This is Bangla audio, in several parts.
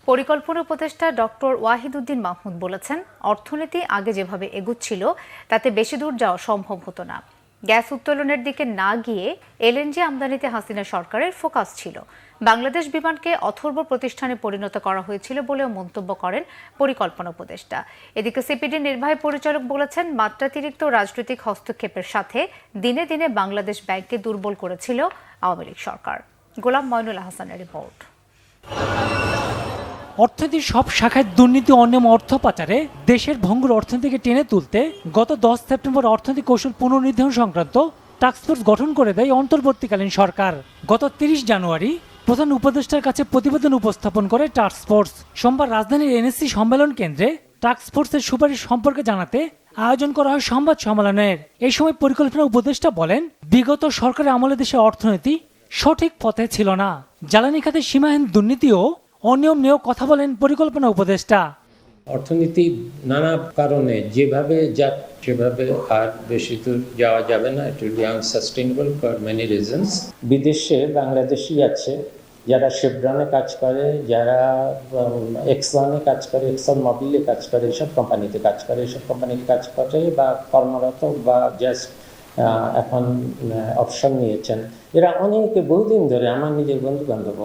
পরিকল্পনা উপদেষ্টা ডক্টর ওয়াহিদুদ্দিন মাহমুদ বলেছেন, অর্থনীতি আগে যেভাবে এগুচ্ছিল তাতে বেশি দূর যাওয়া সম্ভব হতো না। গ্যাস উত্তোলনের দিকে না গিয়ে এলএনজি আমদানিতে হাসিনা সরকারের ফোকাস ছিল। বাংলাদেশ বিমানকে অথর্ব প্রতিষ্ঠানে পরিণত করা হয়েছিল বলেও মন্তব্য করেন পরিকল্পনা উপদেষ্টা। এদিকে সিপিডির নির্বাহী পরিচালক বলেছেন, মাত্রাতিরিক্ত রাজনৈতিক হস্তক্ষেপের সাথে দিনে দিনে বাংলাদেশ ব্যাংককে দুর্বল করেছিল আওয়ামী লীগ সরকার। গোলাম ময়নুল হাসানের রিপোর্ট। অর্থনীতির সব শাখায় দুর্নীতি, অনিয়ম, অর্থ পাচারে দেশের ভঙ্গুর অর্থনীতিকে টেনে তুলতে গত 10 সেপ্টেম্বর অর্থনৈতিক কৌশল পুনর্নির্ধারণ সংক্রান্ত টাস্কফোর্স গঠন করে দেয় অন্তর্বর্তীকালীন সরকার। গত 30 জানুয়ারি প্রধান উপদেষ্টার কাছে প্রতিবেদন উপস্থাপন করে টাস্কফোর্স। সোমবার রাজধানীর এনএসসি সম্মেলন কেন্দ্রে টাস্কফোর্সের সুপারিশ সম্পর্কে জানাতে আয়োজন করা হয় সংবাদ সম্মেলনের। এই সময় পরিকল্পনা উপদেষ্টা বলেন, বিগত সরকারের আমলে দেশের অর্থনীতি সঠিক পথে ছিল না। জ্বালানি খাতে সীমাহীন দুর্নীতি ও অনিয়ম নিয়েও কথা বলেন পরিকল্পনা উপদেষ্টা। অর্থনীতি নানা কারণে যেভাবে সেভাবে আর বেশি দূর যাওয়া যাবে না। It will be unsustainable for many reasons. বিদেশে বাংলাদেশি আছে যারা শেভরনে কাজ করে, যারা এক্সনে কাজ করে, এক্সন মোবিলে কাজ করে, এসব কোম্পানিতে কাজ করে, বা কর্মরত বা জাস্ট এখন অপশন নিয়েছেন। এরা অনেকে বহুদিন ধরে, আমার নিজের বন্ধু বান্ধব,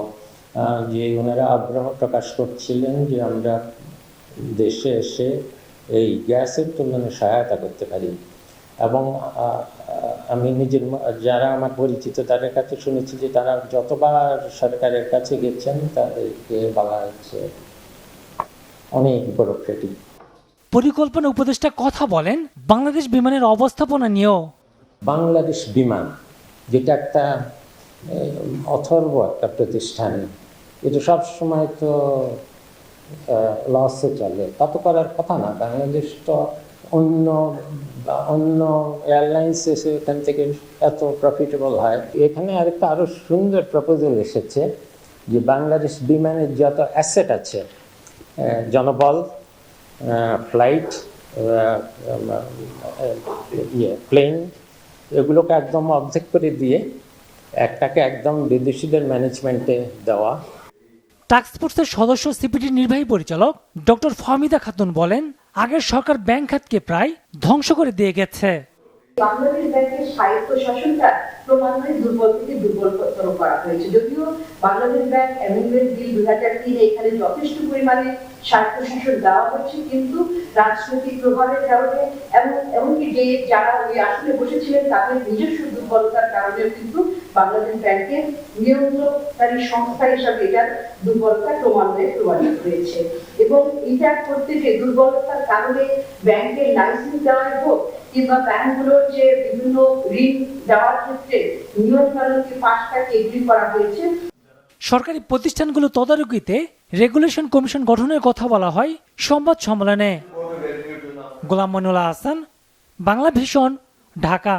যে ওনারা আগ্রহ প্রকাশ করছিলেন যে আমরা দেশে এসে এই গ্যাসের তুলনায় সহায়তা করতে পারি। এবং আমি নিজের যারা আমার পরিচিত তাদের কাছে শুনেছি যে তারা যতবার সরকারের কাছে গেছেন তাদেরকে বলা হচ্ছে অনেক ব্যুরোক্রেটিক। পরিকল্পনা উপদেষ্টা কথা বলেন বাংলাদেশ বিমানের অবস্থাপনা নিয়েও। বাংলাদেশ বিমান যেটা একটা অথর্ব একটা প্রতিষ্ঠান, এটা সবসময় তো লসে চলে, তা তো করার কথা না। বাংলাদেশ তো অন্য এয়ারলাইন্স এসে এখান থেকে এত প্রফিটেবল হয়। এখানে আরেকটা আরো সুন্দর প্রপোজাল এসেছে যে বাংলাদেশ বিমানের যত অ্যাসেট আছে, জনবল, ফ্লাইট, প্লেন, এগুলোকে একদম অর্ধেক করে দিয়ে একটাকে একদম বিদেশিদের ম্যানেজমেন্টে দেওয়া। টাস্কফোর্সের সদস্য সিপিডির নির্বাহী পরিচালক ডক্টর ফাহমিদা খাতুন বলেন, আগের সরকার ব্যাংক খাতকে প্রায় ধ্বংস করে দিয়ে গেছে। বাংলাদেশ ব্যাংকের স্বায়ত্তশাসনটা ক্রমান্বয়ে দুর্বল থেকে দুর্বলতর করা হয়েছে। যদিও বাংলাদেশ ব্যাংক অ্যামেন্ডমেন্ট বিল 2003 এখানে যথেষ্ট পরিমাণে স্বায়ত্তশাসন দেওয়া হচ্ছে, কিন্তু রাজনৈতিক প্রভাবের কারণে এমনকি যারা ওই আসনে বসেছিলেন তাদের নিজস্ব দুর্বলতার কারণে কিন্তু বাংলাদেশ ব্যাংকের নিয়ন্ত্রণকারী সংস্থা হিসাবে এটার দুর্বলতা ক্রমান্বয়ে প্রমাণিত হয়েছে। এবং এটা করতে যে দুর্বলতার কারণে ব্যাংকের লাইসেন্স দেওয়ার হোক কিংবা ব্যাংকগুলোর যে বিভিন্ন ঋণ দেওয়ার ক্ষেত্রে নিয়মকানুনকে ফাঁসটাকে এগ্রি করা হয়েছে। সরকারি প্রতিষ্ঠানগুলো তদারকিতে রেগুলেশন কমিশন গঠনের কথা বলা হয় সংবাদ সম্মেলনে। গোলাম মইনুল হাসান, বাংলা ভিশন, ঢাকা।